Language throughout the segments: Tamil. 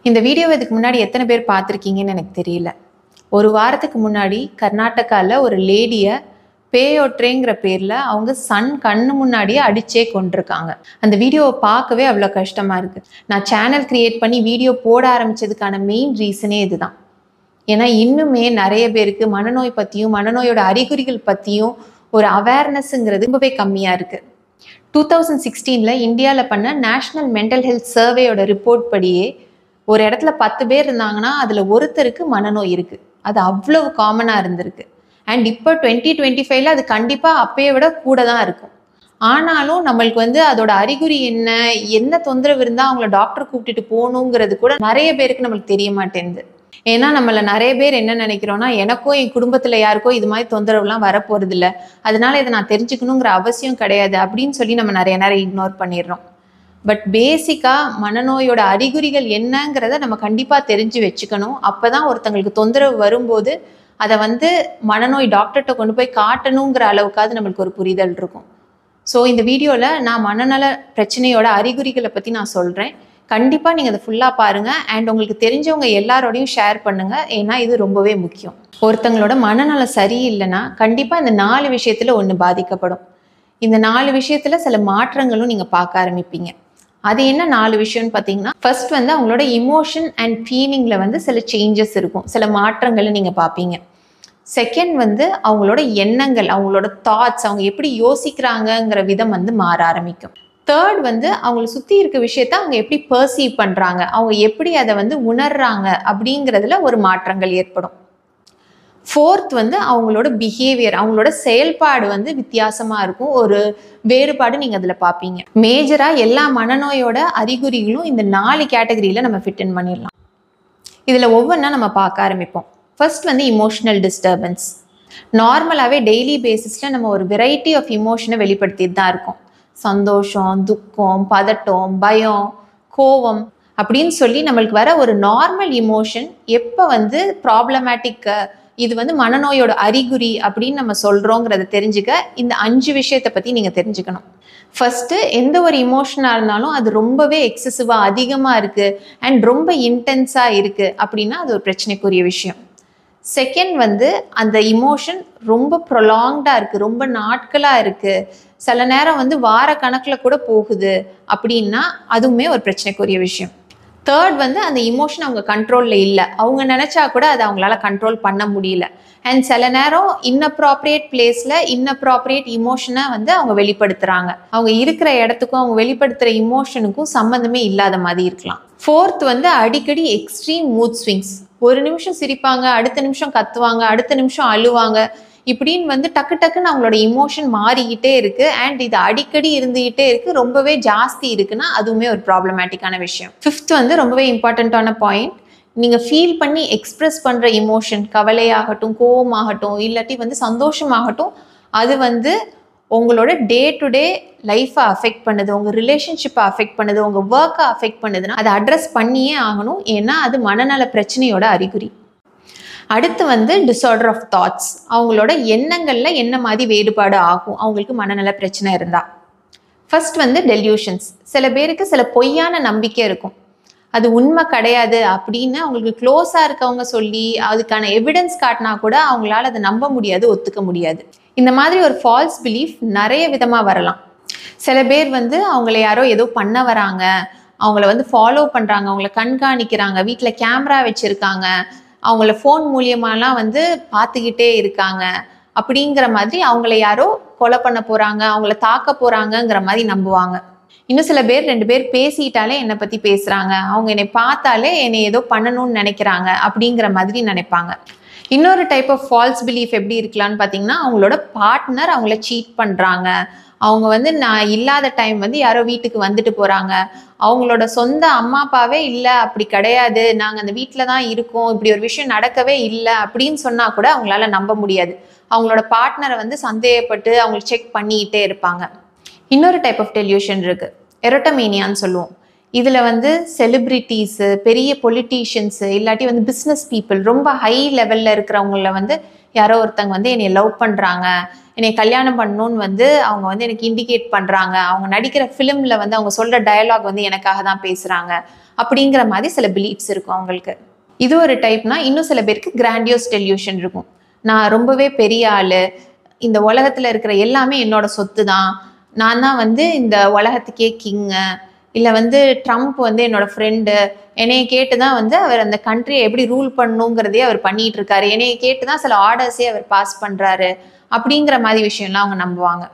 இந்த வீடியோவை இதுக்கு முன்னாடி எத்தனை பேர் பார்த்துருக்கீங்கன்னு எனக்கு தெரியல. ஒரு வாரத்துக்கு முன்னாடி கர்நாடகாவில் ஒரு லேடியை பேயோட்ரேங்கிற பேரில் அவங்க சன் கண்ணு முன்னாடியே அடிச்சே கொண்டிருக்காங்க. அந்த வீடியோவை பார்க்கவே அவ்வளோ கஷ்டமாக இருக்குது. நான் சேனல் க்ரியேட் பண்ணி வீடியோ போட ஆரம்பித்ததுக்கான மெயின் ரீசனே இதுதான். ஏன்னா இன்னுமே நிறைய பேருக்கு மனநோய் பற்றியும் மனநோயோட அறிகுறிகள் பற்றியும் ஒரு அவேர்னஸ்ங்கிறது ரொம்பவே கம்மியாக இருக்குது. 2016 இந்தியாவில் பண்ண நேஷ்னல் மென்டல் ஹெல்த் சர்வேயோட ரிப்போர்ட் படியே ஒரு இடத்துல 10 பேர் இருந்தாங்கன்னா அதில் ஒருத்தருக்கு மனநோய் இருக்குது. அது அவ்வளவு காமனாக இருந்திருக்கு. அண்ட் இப்போ 2025 அது கண்டிப்பாக அப்பையை விட கூட தான் இருக்கும். ஆனாலும் நம்மளுக்கு அதோட அறிகுறி என்ன தொந்தரவு இருந்தால் அவங்கள டாக்டர் கூப்பிட்டுட்டு போகணுங்கிறது கூட நிறைய பேருக்கு நம்மளுக்கு தெரிய மாட்டேங்குது. ஏன்னா நம்மள நிறைய பேர் என்ன நினைக்கிறோன்னா, எனக்கோ என் குடும்பத்தில் யாருக்கோ இது மாதிரி தொந்தரவுலாம் வரப்போகிறது இல்லை, அதனால இதை நான் தெரிஞ்சுக்கணுங்கிற அவசியம் கிடையாது அப்படின்னு சொல்லி நம்ம நிறைய நேரம் இக்னோர் பண்ணிடுறோம். பட் பேசிக்காக மனநோயோட அறிகுறிகள் என்னங்கிறத நம்ம கண்டிப்பாக தெரிஞ்சு வச்சுக்கணும். அப்போ தான் ஒருத்தங்களுக்கு தொந்தரவு வரும்போது அதை மனநோய் டாக்டர்கிட்ட கொண்டு போய் காட்டணுங்கிற அளவுக்காவது நம்மளுக்கு ஒரு புரிதல் இருக்கும். ஸோ இந்த வீடியோவில் நான் மனநல பிரச்சனையோட அறிகுறிகளை பற்றி நான் சொல்கிறேன். கண்டிப்பாக நீங்கள் அதை ஃபுல்லாக பாருங்கள். அண்ட் உங்களுக்கு தெரிஞ்சவங்க எல்லாரோடையும் ஷேர் பண்ணுங்கள். ஏன்னா இது ரொம்பவே முக்கியம். ஒருத்தங்களோட மனநலம் சரியில்லைன்னா கண்டிப்பாக இந்த 4 விஷயத்தில் ஒன்று பாதிக்கப்படும். இந்த 4 விஷயத்தில் சில மாற்றங்களும் நீங்கள் பார்க்க ஆரம்பிப்பீங்க. அது என்ன 4 விஷயம்னு பார்த்தீங்கன்னா, ஃபர்ஸ்ட் அவங்களோட இமோஷன் அண்ட் ஃபீலிங்கில் சில சேஞ்சஸ் இருக்கும், சில மாற்றங்களை நீங்கள் பார்ப்பீங்க. செகண்ட் அவங்களோட எண்ணங்கள், அவங்களோட தாட்ஸ், அவங்க எப்படி யோசிக்கிறாங்கங்கிற விதம் மாற ஆரம்பிக்கும். தேர்ட் அவங்களை சுற்றி இருக்க விஷயத்த அவங்க எப்படி பர்சீவ் பண்ணுறாங்க, அவங்க எப்படி அதை உணர்றாங்க அப்படிங்கிறதுல ஒரு மாற்றங்கள் ஏற்படும். ஃபோர்த் அவங்களோட பிஹேவியர், அவங்களோட செயல்பாடு வித்தியாசமாக இருக்கும். ஒரு வேறுபாடு நீங்கள் அதில் பார்ப்பீங்க. மேஜராக எல்லா மனநோயோட அறிகுறிகளும் இந்த 4 கேட்டகரியில் நம்ம ஃபிட் இன் பண்ணிடலாம். இதில் ஒவ்வொன்றா நம்ம பார்க்க ஆரம்பிப்போம். First emotional disturbance. நார்மலாகவே டெய்லி பேசிஸில் நம்ம ஒரு வெரைட்டி ஆஃப் இமோஷனை வெளிப்படுத்திட்டு தான் இருக்கோம். சந்தோஷம், துக்கம், பதட்டம், பயம், கோபம் அப்படின்னு சொல்லி நம்மளுக்கு வர ஒரு நார்மல் இமோஷன் எப்போ ப்ராப்ளமேட்டிக், இது மனநோயோட அறிகுறி அப்படின்னு நம்ம சொல்கிறோங்கிறத தெரிஞ்சுக்க இந்த 5 விஷயத்தை பற்றி நீங்கள் தெரிஞ்சுக்கணும். ஃபஸ்ட்டு, எந்த ஒரு இமோஷனாக இருந்தாலும் அது ரொம்பவே எக்ஸசிவாக அதிகமாக இருக்குது அண்ட் ரொம்ப இன்டென்ஸாக இருக்குது அப்படின்னா அது ஒரு பிரச்சனைக்குரிய விஷயம். செகண்ட் அந்த இமோஷன் ரொம்ப ப்ரொலாங்டாக இருக்குது, ரொம்ப நாட்களாக இருக்குது, சில நேரம் வார கணக்கில் கூட போகுது அப்படின்னா அதுவுமே ஒரு பிரச்சனைக்குரிய விஷயம். தேர்ட் அந்த இமோஷன் அவங்க கண்ட்ரோலில் இல்லை, அவங்க நினச்சா கூட அதை அவங்களால கண்ட்ரோல் பண்ண முடியல. அண்ட் சில நேரம் இன்னப்ராப்ரியேட் பிளேஸில் இன்னப்ராப்ரியேட் இமோஷனை அவங்க வெளிப்படுத்துகிறாங்க. அவங்க இருக்கிற இடத்துக்கும் அவங்க வெளிப்படுத்துகிற இமோஷனுக்கும் சம்மந்தமே இல்லாத மாதிரி இருக்கலாம். ஃபோர்த் அடிக்கடி எக்ஸ்ட்ரீம் மூட் ஸ்விங்ஸ். ஒரு நிமிஷம் சிரிப்பாங்க, அடுத்த நிமிஷம் கத்துவாங்க, அடுத்த நிமிஷம் அழுவாங்க, இப்படின்னு டக்கு டக்குன்னு அவங்களோட இமோஷன் மாறிக்கிட்டே இருக்குது. அண்ட் இது அடிக்கடி இருந்துக்கிட்டே இருக்குது, ரொம்பவே ஜாஸ்தி இருக்குன்னா அதுவுமே ஒரு ப்ராப்ளமேட்டிக்கான விஷயம். ஃபிஃப்த் ரொம்பவே இம்பார்ட்டண்ட்டான பாயிண்ட், நீங்கள் ஃபீல் பண்ணி எக்ஸ்ப்ரெஸ் பண்ணுற இமோஷன், கவலையாகட்டும், கோவமாகட்டும், இல்லாட்டி சந்தோஷமாகட்டும், அது உங்களோட டே டு டே லைஃப்பை அஃபெக்ட் பண்ணுது, உங்கள் ரிலேஷன்ஷிப்பை அஃபெக்ட் பண்ணுது, உங்கள் ஒர்க்கை அஃபெக்ட் பண்ணுதுன்னா அதை அட்ரஸ் பண்ணியே ஆகணும். ஏன்னா அது மனநல பிரச்சனையோட அறிகுறி. அடுத்து டிஸார்டர் ஆஃப் தாட்ஸ். அவங்களோட எண்ணங்களில் என்ன மாதிரி வேறுபாடு ஆகும் அவங்களுக்கு மனநல பிரச்சனை இருந்தால். ஃபர்ஸ்ட் டெல்யூஷன்ஸ். சில பேருக்கு சில பொய்யான நம்பிக்கை இருக்கும், அது உண்மை கிடையாது அப்படின்னு அவங்களுக்கு க்ளோஸாக இருக்கவங்க சொல்லி அதுக்கான எவிடன்ஸ் காட்டினா கூட அவங்களால அதை நம்ப முடியாது, ஒத்துக்க முடியாது. இந்த மாதிரி ஒரு ஃபால்ஸ் பிலீஃப் நிறைய விதமாக வரலாம். சில பேர் அவங்கள யாரோ ஏதோ பண்ண வராங்க, அவங்கள ஃபாலோ பண்ணுறாங்க, அவங்கள கண்காணிக்கிறாங்க, வீட்டில் கேமரா வச்சுருக்காங்க, அவங்கள ஃபோன் மூலியமாலாம் பார்த்துக்கிட்டே இருக்காங்க அப்படிங்கிற மாதிரி அவங்கள யாரோ கொலை பண்ண போகிறாங்க, அவங்கள தாக்க போகிறாங்கங்கிற மாதிரி நம்புவாங்க. இன்னும் சில பேர் 2 பேர் பேசிட்டாலே என்னை பற்றி பேசுகிறாங்க, அவங்க என்னை பார்த்தாலே என்னை ஏதோ பண்ணணும்னு நினைக்கிறாங்க அப்படிங்கிற மாதிரி நினைப்பாங்க. இன்னொரு டைப் ஆஃப் ஃபால்ஸ் பிலீஃப் எப்படி இருக்கலான்னு பார்த்தீங்கன்னா, அவங்களோட பார்ட்னர் அவங்கள சீட் பண்ணுறாங்க, அவங்க நான் இல்லாத டைம் யாரோ வீட்டுக்கு வந்துட்டு போகிறாங்க, அவங்களோட சொந்த அம்மா அப்பாவே இல்லை, அப்படி கிடையாது, நாங்கள் அந்த வீட்டில் தான் இருக்கோம், இப்படி ஒரு விஷயம் நடக்கவே இல்லை அப்படின்னு சொன்னால் கூட அவங்களால நம்ப முடியாது. அவங்களோட பார்ட்னரை சந்தேகப்பட்டு அவங்க செக் பண்ணிக்கிட்டே இருப்பாங்க. இன்னொரு டைப் ஆஃப் டெல்யூஷன் இருக்குது, எரோட்டமேனியான்னு சொல்லுவோம். இதில் வந்து செலிப்ரிட்டிஸு, பெரிய பொலிட்டீஷியன்ஸு, இல்லாட்டி வந்து பிஸ்னஸ் பீப்புள், ரொம்ப ஹை லெவலில் இருக்கிறவங்கள வந்து யாரோ ஒருத்தங்க வந்து என்னை லவ் பண்ணுறாங்க, என்னை கல்யாணம் பண்ணணும்னு வந்து அவங்க வந்து எனக்கு இண்டிகேட் பண்ணுறாங்க, அவங்க நடிக்கிற ஃபிலிமில் வந்து அவங்க சொல்கிற டயலாக் வந்து எனக்காக தான் பேசுகிறாங்க அப்படிங்கிற மாதிரி சில பிலீஃப்ஸ் இருக்கும் அவங்களுக்கு. இது ஒரு டைப்னா, இன்னும் சில பேருக்கு கிராண்டியோஸ் டெல்யூஷன் இருக்கும். நான் ரொம்பவே பெரிய ஆள், இந்த உலகத்தில் இருக்கிற எல்லாமே என்னோட சொத்து தான், நான் தான் வந்து இந்த உலகத்துக்கே கிங்கு, இல்லை வந்து ட்ரம்ப் வந்து என்னோட ஃப்ரெண்டு, என்னையை கேட்டு தான் வந்து அவர் அந்த கண்ட்ரியை எப்படி ரூல் பண்ணணுங்கிறதே அவர் பண்ணிகிட்டு இருக்காரு, என்னையை கேட்டு தான் சில ஆர்டர்ஸே அவர் பாஸ் பண்ணுறாரு அப்படிங்கிற மாதிரி விஷயம்லாம் அவங்க நம்புவாங்க.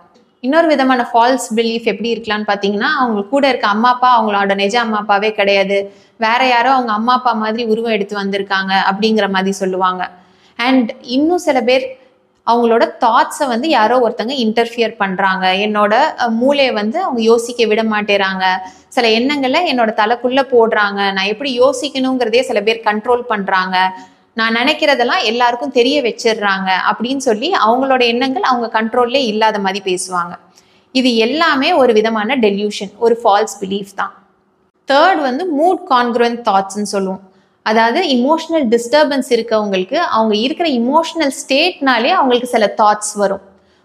இன்னொரு விதமான ஃபால்ஸ் பிலீஃப் எப்படி இருக்கலான்னு பார்த்தீங்கன்னா, அவங்க கூட இருக்க அம்மா அப்பா அவங்களோட நிஜ அம்மா அப்பாவே கிடையாது, வேற யாரோ அவங்க அம்மா அப்பா மாதிரி உருவம் எடுத்து வந்திருக்காங்க அப்படிங்கிற மாதிரி சொல்லுவாங்க. அண்ட் இன்னும் சில பேர் அவங்களோட தாட்ஸை வந்து யாரோ ஒருத்தங்க இன்டர்ஃபியர் பண்ணுறாங்க, என்னோட மூளையை வந்து அவங்க யோசிக்க விட மாட்டேறாங்க, சில எண்ணங்களை என்னோட தலைக்குள்ளே போடுறாங்க, நான் எப்படி யோசிக்கணுங்கிறதே சில பேர் கண்ட்ரோல் பண்ணுறாங்க, நான் நினைக்கிறதெல்லாம் எல்லாருக்கும் தெரிய வச்சிடுறாங்க அப்படின்னு சொல்லி அவங்களோட எண்ணங்கள் அவங்க கண்ட்ரோல்லே இல்லாத மாதிரி பேசுவாங்க. இது எல்லாமே ஒரு விதமான டெல்யூஷன், ஒரு ஃபால்ஸ் பிலீஃப் தான். தேர்ட் வந்து மூட் கான்க்ருவன்ட் தாட்ஸ்ன்னு சொல்லுவோம். அதாவது இமோஷனல் டிஸ்டர்பன்ஸ் இருக்கவங்களுக்கு அவங்க இருக்கிற இமோஷனல் ஸ்டேட்னாலே அவங்களுக்கு சில தாட்ஸ் வரும்.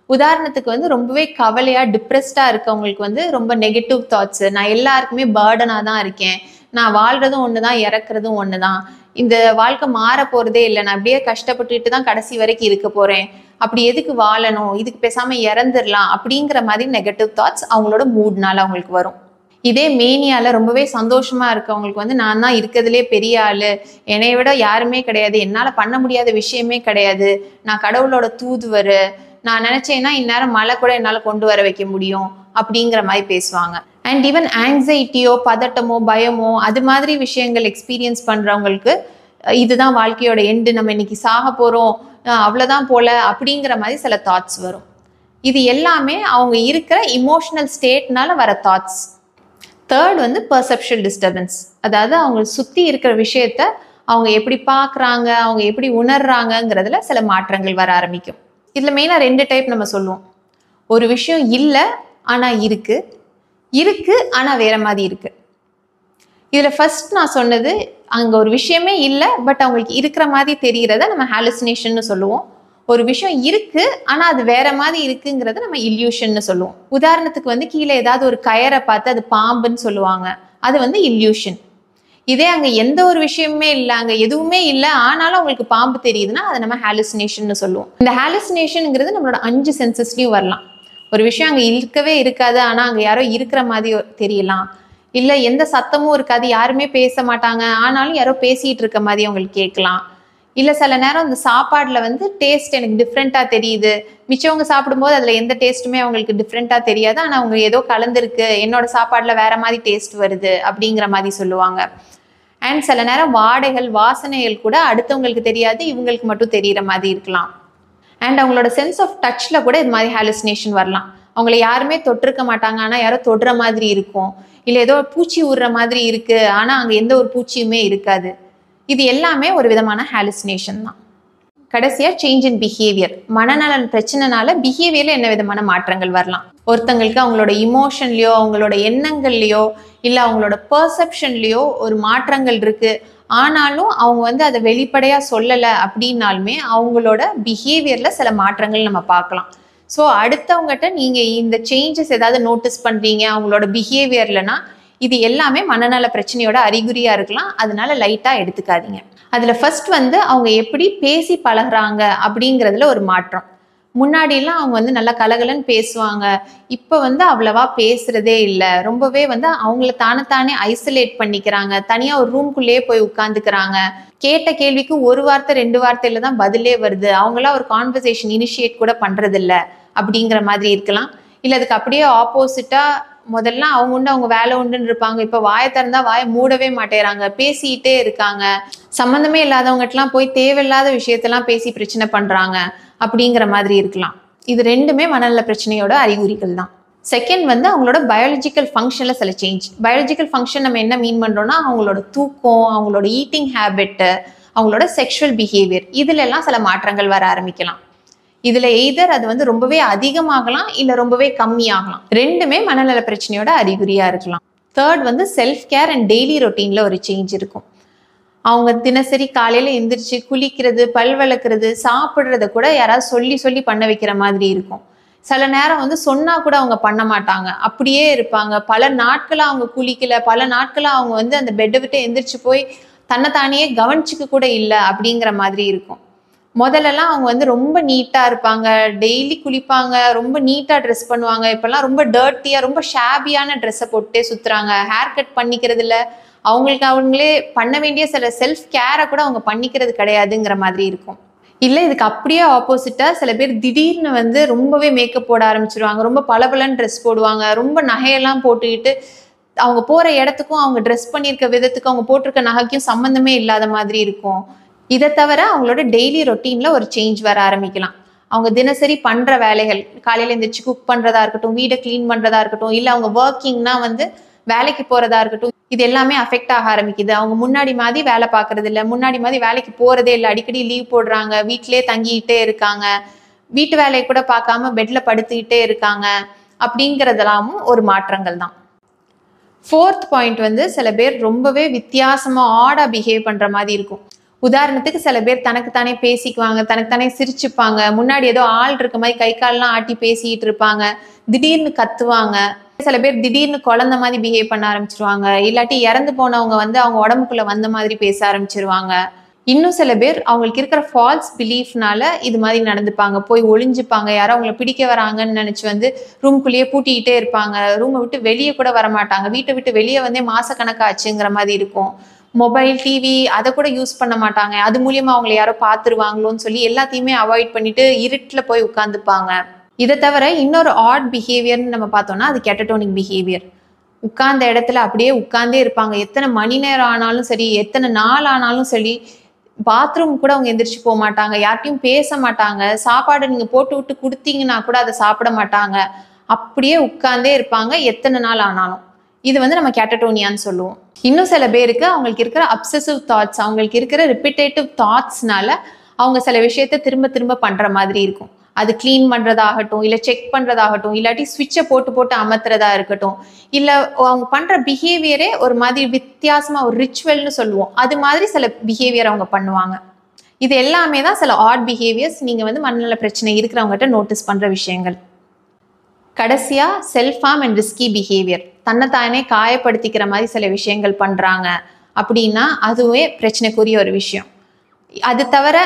உதாரணத்துக்கு வந்து ரொம்பவே கவலையாக டிப்ரெஸ்டாக இருக்கவங்களுக்கு வந்து ரொம்ப நெகட்டிவ் தாட்ஸு, நான் எல்லாருக்குமே பேர்டனாக தான் இருக்கேன், நான் வாழ்கிறதும் ஒன்று தான் இறக்குறதும் ஒன்று தான், இந்த வாழ்க்கை மாற போகிறதே இல்லை, நான் அப்படியே கஷ்டப்பட்டுட்டு தான் கடைசி வரைக்கும் இருக்க போகிறேன், அப்படி எதுக்கு வாழணும், இதுக்கு பேசாமல் இறந்துடலாம் அப்படிங்கிற மாதிரி நெகட்டிவ் தாட்ஸ் அவங்களோட மூட்னால அவங்களுக்கு வரும். இதே மேனியால் ரொம்பவே சந்தோஷமாக இருக்கவங்களுக்கு வந்து நான் தான் இருக்கிறதுலே பெரிய ஆள், என்னை விட யாருமே கிடையாது, என்னால் பண்ண முடியாத விஷயமே கிடையாது, நான் கடவுளோட தூதுவர், நான் நினச்சேன்னா இந்நேரம் மழை கூட என்னால் கொண்டு வர வைக்க முடியும் அப்படிங்கிற மாதிரி பேசுவாங்க. அண்ட் ஈவன் ஆங்ஸைட்டியோ பதட்டமோ பயமோ அது மாதிரி விஷயங்கள் எக்ஸ்பீரியன்ஸ் பண்ணுறவங்களுக்கு இதுதான் வாழ்க்கையோட எண்டு, நம்ம இன்னைக்கு சாக போகிறோம், அவ்வளோதான் போல அப்படிங்கிற மாதிரி சில தாட்ஸ் வரும். இது எல்லாமே அவங்க இருக்கிற இமோஷனல் ஸ்டேட்னால வர தாட்ஸ். தேர்ட் வந்து பர்செப்ஷுவல் டிஸ்டர்பன்ஸ், அதாவது அவங்க சுற்றி இருக்கிற விஷயத்த அவங்க எப்படி பார்க்குறாங்க, அவங்க எப்படி உணர்றாங்கங்கிறதுல சில மாற்றங்கள் வர ஆரம்பிக்கும். இதில் மெயினாக 2 டைப் நம்ம சொல்லுவோம். ஒரு விஷயம் இல்லை ஆனால் இருக்குது ஆனால் வேற மாதிரி இருக்குது. இதில் ஃபர்ஸ்ட் நான் சொன்னது, அங்கே ஒரு விஷயமே இல்லை பட் அவங்களுக்கு இருக்கிற மாதிரி தெரிகிறத நம்ம ஹாலுசினேஷன்னு சொல்லுவோம். ஒரு விஷயம் இருக்கு ஆனால் அது வேற மாதிரி இருக்குங்கிறத நம்ம இல்யூஷன்னு சொல்லுவோம். உதாரணத்துக்கு வந்து கீழே ஏதாவது ஒரு கயரை பார்த்து அது பாம்புன்னு சொல்லுவாங்க, அது வந்து இல்யூஷன். இதே அங்கே எந்த ஒரு விஷயமே இல்லை, அங்கே எதுவுமே இல்லை ஆனாலும் அவங்களுக்கு பாம்பு தெரியுதுன்னா அதை நம்ம ஹாலுசினேஷன்னு சொல்லுவோம். இந்த ஹாலுசினேஷனுங்கிறது நம்மளோட 5 சென்சஸ்லையும் வரலாம். ஒரு விஷயம் அங்கே இருக்கவே இருக்காது ஆனால் அங்கே யாரோ இருக்கிற மாதிரி தெரியலாம், இல்லை எந்த சத்தமும் இருக்காது, யாருமே பேச மாட்டாங்க ஆனாலும் யாரோ பேசிகிட்டு இருக்க மாதிரி அவங்களுக்கு கேட்கலாம், இல்லை சில நேரம் அந்த சாப்பாடில் வந்து டேஸ்ட் எனக்கு டிஃப்ரெண்ட்டாக தெரியுது, மிச்சவங்க சாப்பிடும்போது அதில் எந்த டேஸ்ட்டுமே அவங்களுக்கு டிஃப்ரெண்ட்டாக தெரியாது ஆனால் அவங்க ஏதோ கலந்துருக்கு, என்னோட சாப்பாடில் வேற மாதிரி டேஸ்ட் வருது அப்படிங்கிற மாதிரி சொல்லுவாங்க. அண்ட் சில நேரம் வாடைகள் வாசனைகள் கூட அடுத்தவங்களுக்கு தெரியாது, இவங்களுக்கு மட்டும் தெரிகிற மாதிரி இருக்கலாம். அண்ட் அவங்களோட சென்ஸ் ஆஃப் டச்சில் கூட இது மாதிரி ஹாலுசினேஷன் வரலாம். அவங்கள யாருமே தொட்டிருக்க மாட்டாங்க ஆனால் யாரோ தொடுற மாதிரி இருக்கும், இல்லை ஏதோ பூச்சி விடுற மாதிரி இருக்குது ஆனால் அங்கே எந்த ஒரு பூச்சியுமே இருக்காது. இது எல்லாமே ஒரு விதமான ஹாலுசினேஷன் தான். கடைசியாக சேஞ்ச் இன் பிஹேவியர், மனநலன் பிரச்சனைனால பிஹேவியரில் என்ன விதமான மாற்றங்கள் வரலாம். ஒருத்தங்களுக்கு அவங்களோட இமோஷன்லையோ அவங்களோட எண்ணங்கள்லையோ இல்லை அவங்களோட பர்செப்ஷன்லையோ ஒரு மாற்றங்கள் இருக்குது ஆனாலும் அவங்க வந்து அதை வெளிப்படையாக சொல்லலை அப்படின்னாலுமே அவங்களோட பிஹேவியரில் சில மாற்றங்கள் நம்ம பார்க்கலாம். ஸோ அடுத்தவங்ககிட்ட நீங்கள் இந்த சேஞ்சஸ் ஏதாவது நோட்டீஸ் பண்ணுறீங்க அவங்களோட பிஹேவியர்லனா இது எல்லாமே மனநல பிரச்சனையோட அறிகுறியாக இருக்கலாம், அதனால லைட்டாக எடுத்துக்காதீங்க. அதில் ஃபர்ஸ்ட் வந்து அவங்க எப்படி பேசி பழகுறாங்க அப்படிங்கிறதுல ஒரு மாற்றம். முன்னாடியெல்லாம் அவங்க வந்து நல்லா கலகலன்னு பேசுவாங்க, இப்போ வந்து அவ்வளவா பேசுகிறதே இல்லை, ரொம்பவே வந்து அவங்கள தானே ஐசோலேட் பண்ணிக்கிறாங்க, தனியாக ஒரு ரூம்குள்ளேயே போய் உட்காந்துக்கிறாங்க, கேட்ட கேள்விக்கு 1 வார்த்தை 2 வார்த்தையில் தான் பதிலே வருது, அவங்களாம் ஒரு கான்வர்சேஷன் இனிஷியேட் கூட பண்ணுறதில்ல அப்படிங்கிற மாதிரி இருக்கலாம். இல்லை அதுக்கு அப்படியே ஆப்போசிட்டாக முதல்ல அவங்க உண்டு அவங்க வேலை உண்டுன்னு இருப்பாங்க, இப்போ வாயை திறந்தா வாயை மூடவே மாட்டேறாங்க, பேசிக்கிட்டே இருக்காங்க, சம்மந்தமே இல்லாதவங்ககிட்டலாம் போய் தேவையில்லாத விஷயத்தெல்லாம் பேசி பிரச்சனை பண்ணுறாங்க அப்படிங்கிற மாதிரி இருக்கலாம். இது 2மே மனநல பிரச்சனையோட அறிகுறிகள் தான். செகண்ட் வந்து அவங்களோட பயாலஜிக்கல் ஃபங்க்ஷனில் சில சேஞ்ச். பயாலஜிக்கல் ஃபங்க்ஷன் நம்ம என்ன மீன் பண்ணுறோன்னா அவங்களோட தூக்கம், அவங்களோட ஈட்டிங் ஹேபிட்டு, அவங்களோட செக்ஷுவல் பிஹேவியர், இதுலெல்லாம் சில மாற்றங்கள் வர ஆரம்பிக்கலாம். இதில் எய்தர் அது வந்து ரொம்பவே அதிகமாகலாம் இல்லை ரொம்பவே கம்மியாகலாம். 2மே மனநல பிரச்சனையோட அறிகுறியாக இருக்கலாம். தேர்ட் வந்து செல்ஃப் கேர் அண்ட் டெய்லி ரொட்டீனில் ஒரு சேஞ்ச் இருக்கும். அவங்க தினசரி காலையில் எந்திரிச்சு குளிக்கிறது, பல் விளக்குறது, சாப்பிட்றத கூட யாராவது சொல்லி சொல்லி பண்ண வைக்கிற மாதிரி இருக்கும். சில நேரம் வந்து சொன்னால் கூட அவங்க பண்ண மாட்டாங்க, அப்படியே இருப்பாங்க. பல நாட்களாக அவங்க குளிக்கல, பல நாட்களாக அவங்க வந்து அந்த பெட்டை விட்டு எந்திரிச்சு போய் தன்னைத்தானியே கவனிச்சுக்க கூட இல்லை அப்படிங்கிற மாதிரி இருக்கும். முதல்லலாம் அவங்க வந்து ரொம்ப நீட்டாக இருப்பாங்க, டெய்லி குளிப்பாங்க, ரொம்ப நீட்டாக ட்ரெஸ் பண்ணுவாங்க. இப்போல்லாம் ரொம்ப டர்ட்டியாக ரொம்ப ஷாபியான ட்ரெஸ்ஸை போட்டே சுற்றுறாங்க. ஹேர் கட் பண்ணிக்கிறது இல்லை, அவங்களே பண்ண வேண்டிய சில செல்ஃப் கேரை கூட அவங்க பண்ணிக்கிறது கிடையாதுங்கிற மாதிரி இருக்கும். இல்லை இதுக்கு அப்படியே ஆப்போசிட்டாக சில பேர் திடீர்னு வந்து ரொம்பவே மேக்கப் போட ஆரம்பிச்சிருவாங்க, ரொம்ப பளபளன்னு ட்ரெஸ் போடுவாங்க, ரொம்ப நகையெல்லாம் போட்டுக்கிட்டு அவங்க போகிற இடத்துக்கும் அவங்க ட்ரெஸ் பண்ணியிருக்க விதத்துக்கும் அவங்க போட்டிருக்க நகைக்கும் சம்மந்தமே இல்லாத மாதிரி இருக்கும். இதை தவிர அவங்களோட டெய்லி ரொட்டீனில் ஒரு சேஞ்ச் வர ஆரம்பிக்கலாம். அவங்க தினசரி பண்ணுற வேலைகள், காலையில் எழுந்திரிச்சு குக் பண்ணுறதா இருக்கட்டும், வீடை க்ளீன் பண்ணுறதா இருக்கட்டும், இல்லை அவங்க ஒர்க்கிங்னா வந்து வேலைக்கு போகிறதா இருக்கட்டும், இது எல்லாமே அஃபெக்ட் ஆக ஆரம்பிக்குது. அவங்க முன்னாடி மாதிரி வேலை பார்க்குறது இல்லை, முன்னாடி மாதிரி வேலைக்கு போகிறதே இல்லை, அடிக்கடி லீவ் போடுறாங்க, வீட்டிலே தங்கிக்கிட்டே இருக்காங்க, வீட்டு வேலையை கூட பார்க்காம பெட்டில் படுத்துக்கிட்டே இருக்காங்க. அப்படிங்கிறதெல்லாமும் ஒரு மாற்றங்கள் தான். ஃபோர்த் பாயிண்ட் வந்து சில பேர் ரொம்பவே வித்தியாசமாக ஆடாக பிஹேவ் பண்ணுற மாதிரி இருக்கும். உதாரணத்துக்கு சில பேர் தனக்குத்தானே பேசிக்குவாங்க, தனக்குத்தானே சிரிச்சுப்பாங்க, முன்னாடி ஏதோ ஆள் இருக்க மாதிரி கை கால்லாம் ஆட்டி பேசிக்கிட்டு இருப்பாங்க, திடீர்னு கத்துவாங்க. சில பேர் திடீர்னு குழந்தை மாதிரி பிஹேவ் பண்ண ஆரம்பிச்சிருவாங்க, இல்லாட்டி இறந்து போனவங்க வந்து அவங்க உடம்புக்குள்ள வந்த மாதிரி பேச ஆரம்பிச்சிருவாங்க. இன்னும் சில பேர் அவங்களுக்கு இருக்கிற ஃபால்ஸ் பிலீஃப்னால இது மாதிரி நடந்துப்பாங்க, போய் ஒளிஞ்சுப்பாங்க, யாரோ அவங்கள பிடிக்க வராங்கன்னு நினச்சி வந்து ரூம்குள்ளேயே பூட்டிக்கிட்டே இருப்பாங்க, ரூமை விட்டு வெளியே கூட வரமாட்டாங்க, வீட்டை விட்டு வெளியே வந்தே மாசக்கணக்காச்சுங்கிற மாதிரி இருக்கும். மொபைல், டிவி அதை கூட யூஸ் பண்ண மாட்டாங்க, அது மூலியமாக அவங்கள யாரோ பார்த்துருவாங்களோன்னு சொல்லி எல்லாத்தையுமே அவாய்ட் பண்ணிட்டு இருட்டில் போய் உட்காந்துப்பாங்க. இதை தவிர இன்னொரு ஆட் பிஹேவியர்னு நம்ம பார்த்தோம்னா அது கேட்டடோனிக் பிஹேவியர். உட்கார்ந்த இடத்துல அப்படியே உட்கார்ந்தே இருப்பாங்க, எத்தனை மணி நேரம் ஆனாலும் சரி, எத்தனை நாள் ஆனாலும் சரி, பாத்ரூம் கூட அவங்க எந்திரிச்சு போக மாட்டாங்க, யார்ட்டையும் பேச மாட்டாங்க, சாப்பாடு நீங்கள் போட்டு விட்டு கொடுத்தீங்கன்னா கூட அதை சாப்பிட மாட்டாங்க, அப்படியே உட்கார்ந்தே இருப்பாங்க எத்தனை நாள் ஆனாலும். இது வந்து நம்ம கேட்டடோனியான்னு சொல்லுவோம். இன்னும் சில பேருக்கு அவங்களுக்கு இருக்கிற அப்சசிவ் தாட்ஸ், அவங்களுக்கு இருக்கிற ரிப்பீட்டேட்டிவ் தாட்ஸ்னால அவங்க சில விஷயத்த திரும்ப திரும்ப பண்ணுற மாதிரி இருக்கும். அது க்ளீன் பண்ணுறதாகட்டும், இல்லை செக் பண்ணுறதாகட்டும், இல்லாட்டி ஸ்விட்சை போட்டு போட்டு அமர்த்துறதா இருக்கட்டும், இல்லை அவங்க பண்ணுற பிஹேவியரே ஒரு மாதிரி வித்தியாசமாக ஒரு ரிச்சுவல்னு சொல்லுவோம், அது மாதிரி சில பிஹேவியர் அவங்க பண்ணுவாங்க. இது எல்லாமே தான் சில ஆட் பிஹேவியர்ஸ் நீங்கள் வந்து மனநல பிரச்சனை இருக்கிறவங்ககிட்ட நோட்டீஸ் பண்ணுற விஷயங்கள். கடைசியாக self harm and risky behaviour, தன்னைத்தானே காயப்படுத்திக்கிற மாதிரி சில விஷயங்கள் பண்ணுறாங்க அப்படின்னா அதுவே பிரச்சனைக்குரிய ஒரு விஷயம். அது தவிர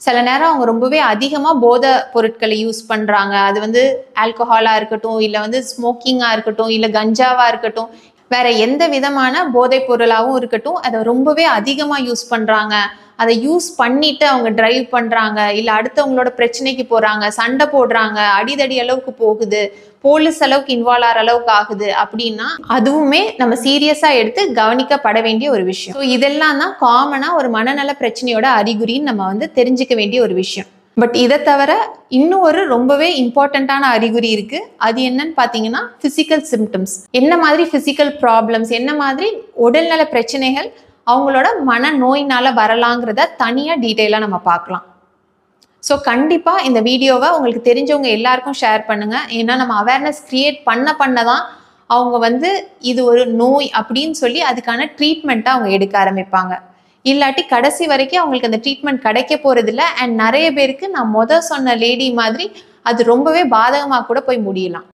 சில நேரம் அவங்க ரொம்பவே அதிகமாக போதை பொருட்களை யூஸ் பண்ணுறாங்க, அது வந்து ஆல்கஹாலாக இருக்கட்டும், இல்லை வந்து ஸ்மோக்கிங்காக இருக்கட்டும், இல்லை கஞ்சாவாக இருக்கட்டும், வேற எந்த விதமான போதைப் பொருளாகவும் இருக்கட்டும், அதை ரொம்பவே அதிகமாக யூஸ் பண்ணுறாங்க. அதை யூஸ் பண்ணிட்டு அவங்க டிரைவ் பண்ணுறாங்க, இல்லை அடுத்தவங்களோட பிரச்சனைக்கு போகிறாங்க, சண்டை போடுறாங்க, அடிதடி அளவுக்கு போகுது, போலீஸ் அளவுக்கு இன்வால்வ் ஆகிற அளவுக்கு ஆகுது அப்படின்னா அதுவுமே நம்ம சீரியஸாக எடுத்து கவனிக்கப்பட வேண்டிய ஒரு விஷயம். ஸோ இதெல்லாம் தான் காமனாக ஒரு மனநல பிரச்சனையோட அறிகுறின்னு நம்ம வந்து தெரிஞ்சுக்க வேண்டிய ஒரு விஷயம். பட் இதை தவிர இன்னும் ஒரு ரொம்பவே இம்பார்ட்டண்ட்டான அறிகுறி இருக்குது. அது என்னன்னு பார்த்தீங்கன்னா ஃபிசிக்கல் சிம்டம்ஸ். என்ன மாதிரி ஃபிசிக்கல் ப்ராப்ளம்ஸ், என்ன மாதிரி உடல்நல பிரச்சனைகள் அவங்களோட மனநோயினால் வரலாங்கிறத தனியாக டீட்டெயிலாக நம்ம பார்க்கலாம். ஸோ கண்டிப்பாக இந்த வீடியோவை உங்களுக்கு தெரிஞ்சவங்க எல்லாருக்கும் ஷேர் பண்ணுங்கள். ஏன்னா நம்ம அவேர்னஸ் க்ரியேட் பண்ண தான் அவங்க வந்து இது ஒரு நோய் அப்படின்னு சொல்லி அதுக்கான ட்ரீட்மெண்ட்டை அவங்க எடுக்க ஆரம்பிப்பாங்க. இல்லாட்டி கடைசி வரைக்கும் அவங்களுக்கு அந்த ட்ரீட்மெண்ட் கிடைக்க போகிறதில்ல. அண்ட் நிறைய பேருக்கு நான் சொன்ன லேடி மாதிரி அது ரொம்பவே பாதகமாக கூட போய் முடியலாம்.